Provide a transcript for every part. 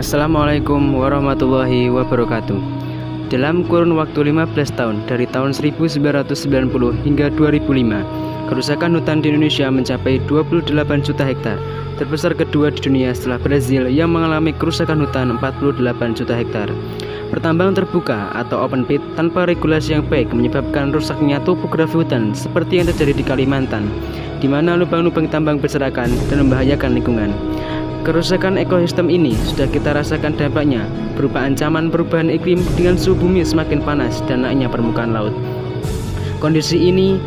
Assalamualaikum warahmatullahi wabarakatuh. Dalam kurun waktu 15 tahun dari tahun 1990 hingga 2005, kerusakan hutan di Indonesia mencapai 28 juta hektar, terbesar kedua di dunia setelah Brazil yang mengalami kerusakan hutan 48 juta hektar. Pertambangan terbuka atau open pit tanpa regulasi yang baik menyebabkan rusaknya topografi hutan seperti yang terjadi di Kalimantan, di mana lubang-lubang tambang berserakan dan membahayakan lingkungan. Kerusakan ekosistem ini sudah kita rasakan dampaknya berupa ancaman perubahan iklim dengan suhu bumi semakin panas dan naiknya permukaan laut. Kondisi ini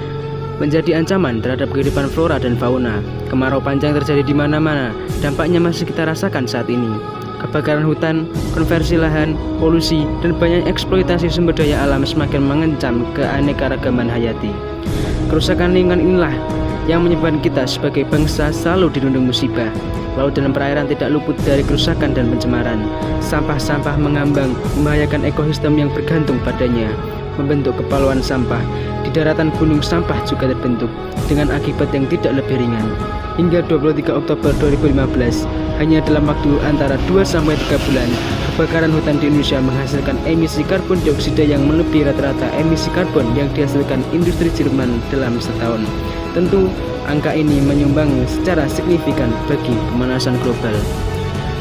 menjadi ancaman terhadap kehidupan flora dan fauna. Kemarau panjang terjadi di mana-mana, dampaknya masih kita rasakan saat ini. Kebakaran hutan, konversi lahan, polusi, dan banyak eksploitasi sumber daya alam semakin mengancam keanekaragaman hayati. Kerusakan lingkungan inilah yang menyebabkan kita sebagai bangsa selalu dirundung musibah. Laut dan perairan tidak luput dari kerusakan dan pencemaran. Sampah-sampah mengambang, membahayakan ekosistem yang bergantung padanya, membentuk kepulauan sampah. Di daratan gunung sampah juga terbentuk dengan akibat yang tidak lebih ringan. Hingga 23 Oktober 2015, hanya dalam waktu antara 2-3 bulan, kebakaran hutan di Indonesia menghasilkan emisi karbon dioksida yang melebihi rata-rata emisi karbon yang dihasilkan industri Jerman dalam setahun. Tentu, angka ini menyumbang secara signifikan bagi pemanasan global.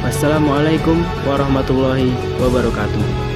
Wassalamualaikum warahmatullahi wabarakatuh.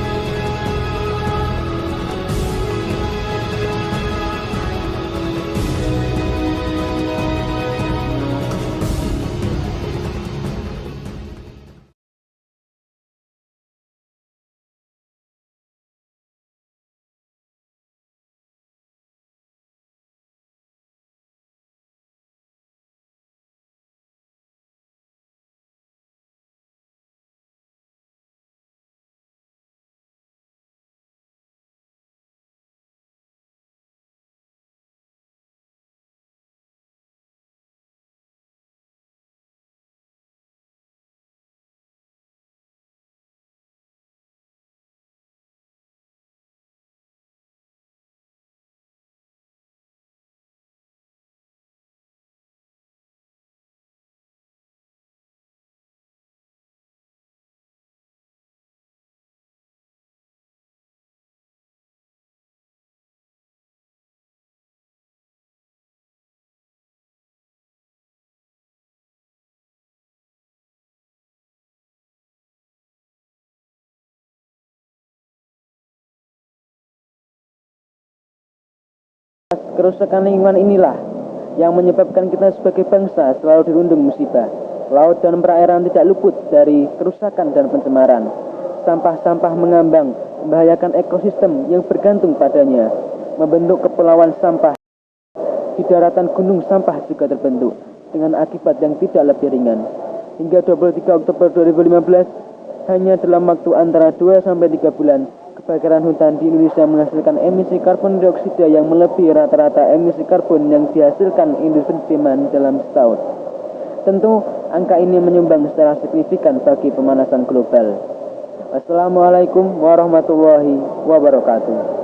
Kerusakan lingkungan inilah yang menyebabkan kita sebagai bangsa selalu dirundung musibah. Laut dan perairan tidak luput dari kerusakan dan pencemaran. Sampah-sampah mengambang, membahayakan ekosistem yang bergantung padanya, membentuk kepulauan sampah. Di daratan gunung sampah juga terbentuk dengan akibat yang tidak lebih ringan. Hingga 23 Oktober 2015, hanya dalam waktu antara 2-3 bulan, kebakaran hutan di Indonesia menghasilkan emisi karbon dioksida yang melebihi rata-rata emisi karbon yang dihasilkan industri Jerman dalam setahun. Tentu, angka ini menyumbang secara signifikan bagi pemanasan global. Wassalamualaikum warahmatullahi wabarakatuh.